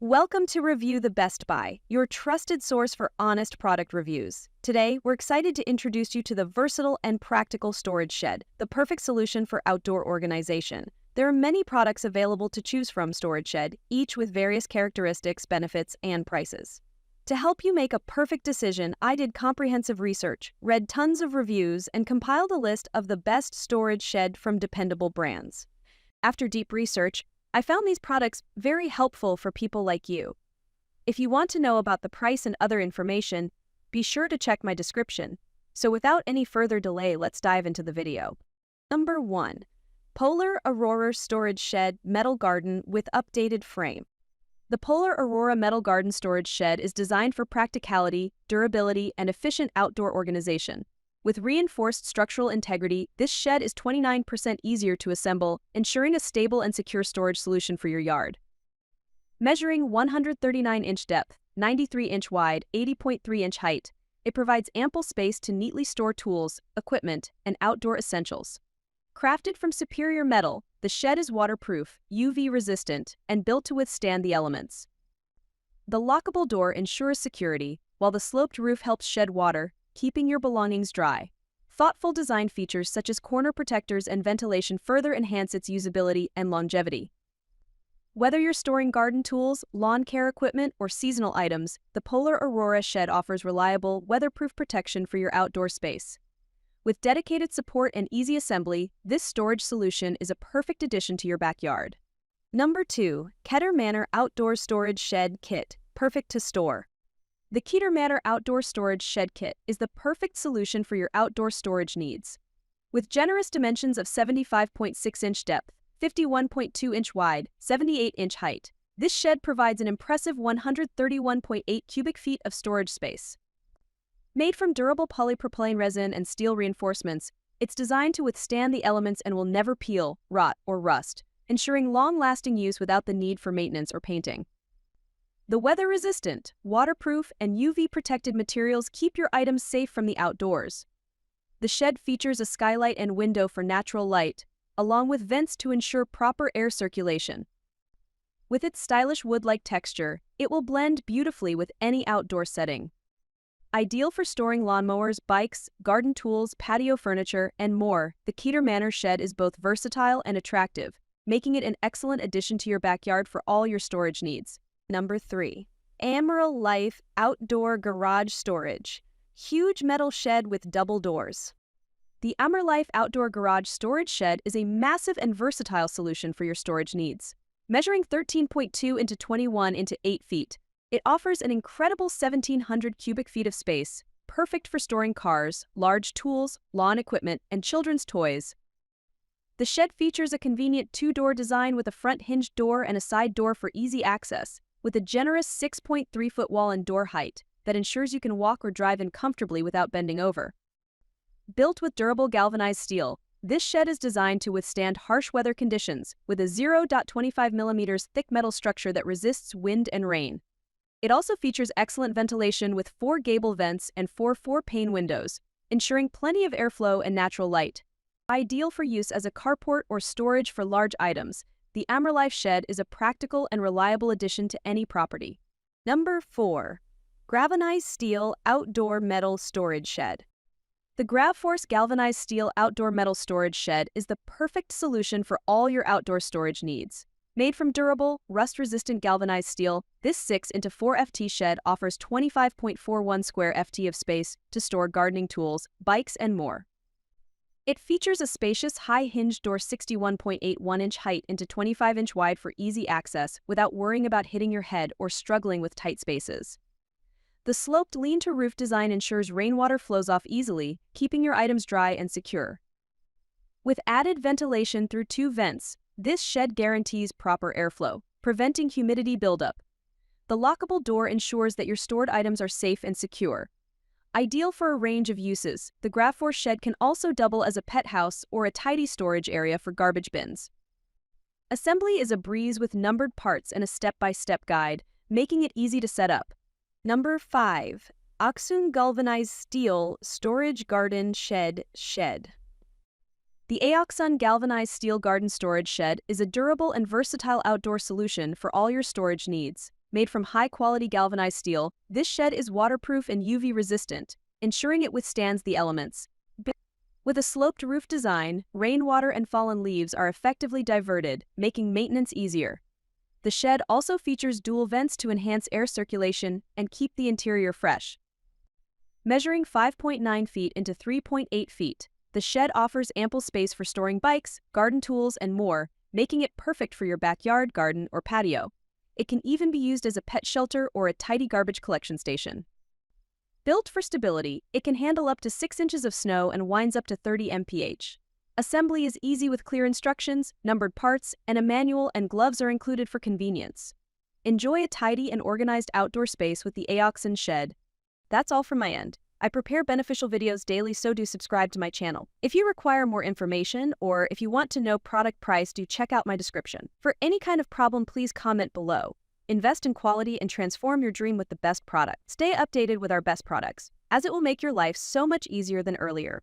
Welcome to Review the Best Buy, your trusted source for honest product reviews. Today, we're excited to introduce you to the versatile and practical storage shed, the perfect solution for outdoor organization. There are many products available to choose from Storage Shed, each with various characteristics, benefits, and prices. To help you make a perfect decision, I did comprehensive research, read tons of reviews, and compiled a list of the best storage shed from dependable brands. After deep research, I found these products very helpful for people like you. If you want to know about the price and other information, be sure to check my description. So without any further delay, let's dive into the video. Number 1. Polar Aurora Storage Shed Metal Garden with Updated Frame. The Polar Aurora Metal Garden Storage Shed is designed for practicality, durability, and efficient outdoor organization. With reinforced structural integrity, this shed is 29% easier to assemble, ensuring a stable and secure storage solution for your yard. Measuring 139-inch depth, 93-inch wide, 80.3-inch height, it provides ample space to neatly store tools, equipment, and outdoor essentials. Crafted from superior metal, the shed is waterproof, UV-resistant, and built to withstand the elements. The lockable door ensures security, while the sloped roof helps shed water, keeping your belongings dry. Thoughtful design features such as corner protectors and ventilation further enhance its usability and longevity. Whether you're storing garden tools, lawn care equipment, or seasonal items, the Polar Aurora shed offers reliable, weatherproof protection for your outdoor space. With dedicated support and easy assembly, this storage solution is a perfect addition to your backyard. Number 2. Keter Manor Outdoor Storage Shed Kit, perfect to store. The Keter Manor Outdoor Storage Shed Kit is the perfect solution for your outdoor storage needs. With generous dimensions of 75.6-inch depth, 51.2-inch wide, 78-inch height, this shed provides an impressive 131.8 cubic feet of storage space. Made from durable polypropylene resin and steel reinforcements, it's designed to withstand the elements and will never peel, rot, or rust, ensuring long-lasting use without the need for maintenance or painting. The weather-resistant, waterproof, and UV-protected materials keep your items safe from the outdoors. The shed features a skylight and window for natural light, along with vents to ensure proper air circulation. With its stylish wood-like texture, it will blend beautifully with any outdoor setting. Ideal for storing lawnmowers, bikes, garden tools, patio furniture, and more, the Keter Manor shed is both versatile and attractive, making it an excellent addition to your backyard for all your storage needs. Number 3. AMERLIFE Outdoor Garage Storage. Huge metal shed with double doors. The AMERLIFE Outdoor Garage Storage Shed is a massive and versatile solution for your storage needs. Measuring 13.2 into 21 into 8 feet, it offers an incredible 1,700 cubic feet of space, perfect for storing cars, large tools, lawn equipment, and children's toys. The shed features a convenient 2-door design with a front hinged door and a side door for easy access, with a generous 6.3-foot wall and door height that ensures you can walk or drive in comfortably without bending over. Built with durable galvanized steel, this shed is designed to withstand harsh weather conditions with a 0.25 mm thick metal structure that resists wind and rain. It also features excellent ventilation with 4 gable vents and 4 4-pane windows, ensuring plenty of airflow and natural light. Ideal for use as a carport or storage for large items, the AMERLIFE shed is a practical and reliable addition to any property. Number 4. Galvanized Steel Outdoor Metal Storage Shed. The GRAVFORCE Galvanized Steel Outdoor Metal Storage Shed is the perfect solution for all your outdoor storage needs. Made from durable, rust-resistant galvanized steel, this 6x4 FT shed offers 25.41 square FT of space to store gardening tools, bikes, and more. It features a spacious, high-hinged door 61.81-inch height into 25-inch wide for easy access without worrying about hitting your head or struggling with tight spaces. The sloped lean-to-roof design ensures rainwater flows off easily, keeping your items dry and secure. With added ventilation through 2 vents, this shed guarantees proper airflow, preventing humidity buildup. The lockable door ensures that your stored items are safe and secure. Ideal for a range of uses, the GRAVFORCE shed can also double as a pet house or a tidy storage area for garbage bins. Assembly is a breeze with numbered parts and a step-by-step guide, making it easy to set up. Number 5. Aoxun Galvanized Steel Storage Garden Shed. The Aoxun Galvanized Steel Garden Storage Shed is a durable and versatile outdoor solution for all your storage needs. Made from high-quality galvanized steel, this shed is waterproof and UV-resistant, ensuring it withstands the elements. With a sloped roof design, rainwater and fallen leaves are effectively diverted, making maintenance easier. The shed also features dual vents to enhance air circulation and keep the interior fresh. Measuring 5.9 feet into 3.8 feet, the shed offers ample space for storing bikes, garden tools, and more, making it perfect for your backyard, garden, or patio. It can even be used as a pet shelter or a tidy garbage collection station. Built for stability, it can handle up to 6 inches of snow and winds up to 30 mph. Assembly is easy with clear instructions, numbered parts, and a manual, and gloves are included for convenience. Enjoy a tidy and organized outdoor space with the Aoxun shed. That's all from my end. I prepare beneficial videos daily, so do subscribe to my channel. If you require more information or if you want to know product price, do check out my description. For any kind of problem, please comment below. Invest in quality and transform your dream with the best product. Stay updated with our best products, as it will make your life so much easier than earlier.